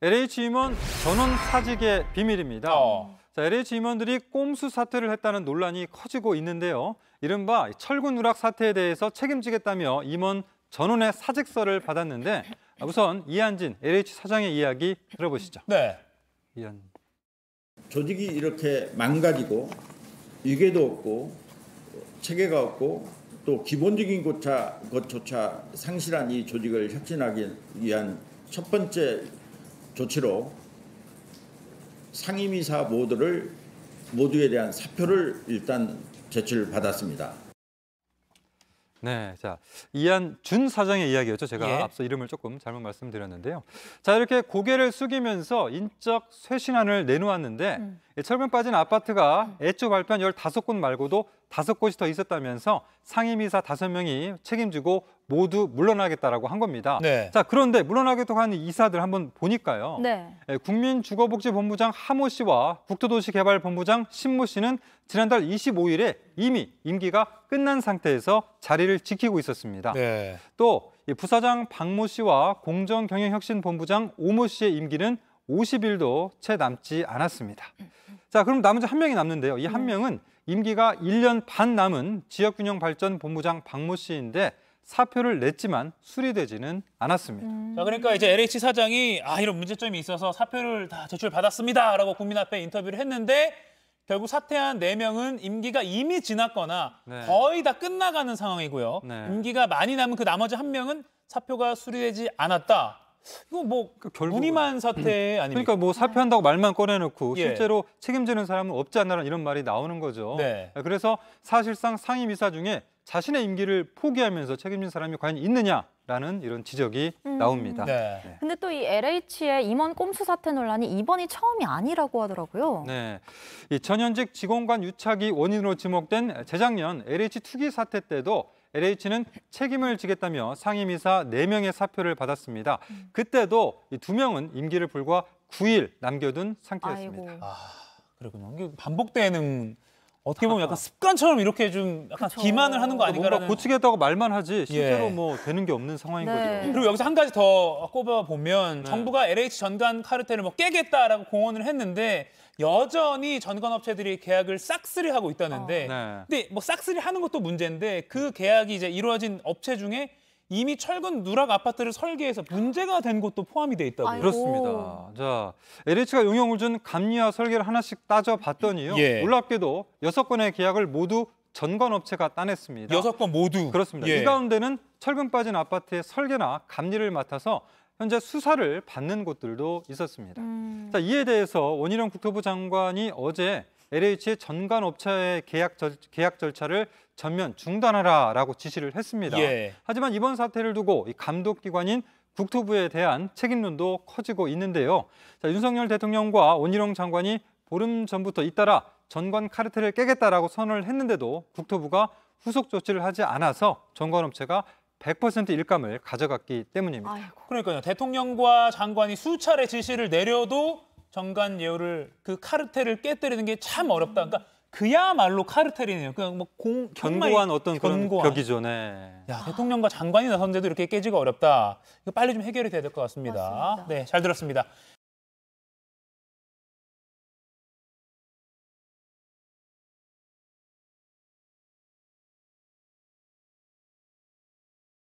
LH 임원 전원 사직의 비밀입니다. 자, LH 임원들이 꼼수 사퇴를 했다는 논란이 커지고 있는데요. 이른바 철근 누락 사태에 대해서 책임지겠다며 임원 전원의 사직서를 받았는데 우선 이한진 LH 사장의 이야기 들어보시죠. 네. 조직이 이렇게 망가지고 위계도 없고 체계가 없고 또 기본적인 것조차 상실한 이 조직을 혁신하기 위한 첫 번째 조치로 상임이사 모두에 대한 사표를 일단 제출받았습니다. 네, 자 이한준 사장의 이야기였죠. 제가 앞서 이름을 조금 잘못 말씀드렸는데요. 자, 이렇게 고개를 숙이면서 인적 쇄신안을 내놓았는데 철근 빠진 아파트가 애초 발표한 15곳 말고도 5곳이 더 있었다면서 상임이사 5명이 책임지고 모두 물러나겠다라고 한 겁니다. 네. 자, 그런데 물러나겠다고 하는 이사들 한번 보니까요. 네. 국민주거복지본부장 하모 씨와 국토도시개발본부장 신모 씨는 지난달 25일에 이미 임기가 끝난 상태에서 자리를 지키고 있었습니다. 네. 또 부사장 박모 씨와 공정경영혁신본부장 오모 씨의 임기는 50일도 채 남지 않았습니다. 자, 그럼 나머지 한 명이 남는데요. 이 한 명은 임기가 1년 반 남은 지역균형발전본부장 박모 씨인데 사표를 냈지만 수리되지는 않았습니다. 자, 그러니까 이제 LH 사장이 이런 문제점이 있어서 사표를 다 제출받았습니다라고 국민 앞에 인터뷰를 했는데 결국 사퇴한 4명은 임기가 이미 지났거나 거의 다 끝나가는 상황이고요. 임기가 많이 남은 그 나머지 한 명은 사표가 수리되지 않았다. 이거 뭐 무늬만 사퇴 아닙니까? 그러니까 뭐 사퇴한다고 말만 꺼내놓고 실제로 책임지는 사람은 없지 않나라는 이런 말이 나오는 거죠. 네. 그래서 사실상 상임이사 중에 자신의 임기를 포기하면서 책임진 사람이 과연 있느냐라는 이런 지적이 나옵니다. 네. 근데 또 이 LH의 임원 꼼수 사퇴 논란이 이번이 처음이 아니라고 하더라고요. 네, 이 전현직 직원간 유착이 원인으로 지목된 재작년 LH 투기 사태 때도 LH는 책임을 지겠다며 상임이사 4명의 사표를 받았습니다. 그때도 이 2명은 임기를 불과 9일 남겨둔 상태였습니다. 그렇군요. 이게 반복되는 어떻게 보면 약간 습관처럼 이렇게 좀 약간 기만을 하는 거 아닌가라는. 뭔가 고치겠다고 말만 하지 실제로 뭐 되는 게 없는 상황인 거죠. 그리고 여기서 한 가지 더 꼽아보면 정부가 LH 전관 카르텔을 뭐 깨겠다라고 공언을 했는데 여전히 전관업체들이 계약을 싹쓸이하고 있다는데 근데 뭐 싹쓸이하는 것도 문제인데 그 계약이 이제 이루어진 업체 중에 이미 철근 누락 아파트를 설계해서 문제가 된 곳도 포함이 돼 있다고요. 그렇습니다. 자, LH가 용역을 준 감리와 설계를 하나씩 따져봤더니요. 놀랍게도 6건의 계약을 모두 전관업체가 따냈습니다. 6건 모두? 그렇습니다. 이 가운데는 철근 빠진 아파트의 설계나 감리를 맡아서 현재 수사를 받는 곳들도 있었습니다. 자, 이에 대해서 원희룡 국토부 장관이 어제 LH의 전관업체의 계약 절차를 전면 중단하라라고 지시를 했습니다. 하지만 이번 사태를 두고 이 감독기관인 국토부에 대한 책임론도 커지고 있는데요. 자, 윤석열 대통령과 원희룡 장관이 보름 전부터 잇따라 전관 카르텔을 깨겠다라고 선언을 했는데도 국토부가 후속 조치를 하지 않아서 전관업체가 100% 일감을 가져갔기 때문입니다. 그러니까요. 대통령과 장관이 수차례 지시를 내려도 전관 예우를 그 카르텔을 깨뜨리는 게 참 어렵다. 그러니까 그야말로 카르텔이네요. 그냥 뭐 견고한 어떤 그런 벽이죠. 네. 야, 대통령과 장관이 나섰는데도 이렇게 깨지가 어렵다. 이거 빨리 좀 해결이 돼야 될 것 같습니다. 네, 잘 들었습니다.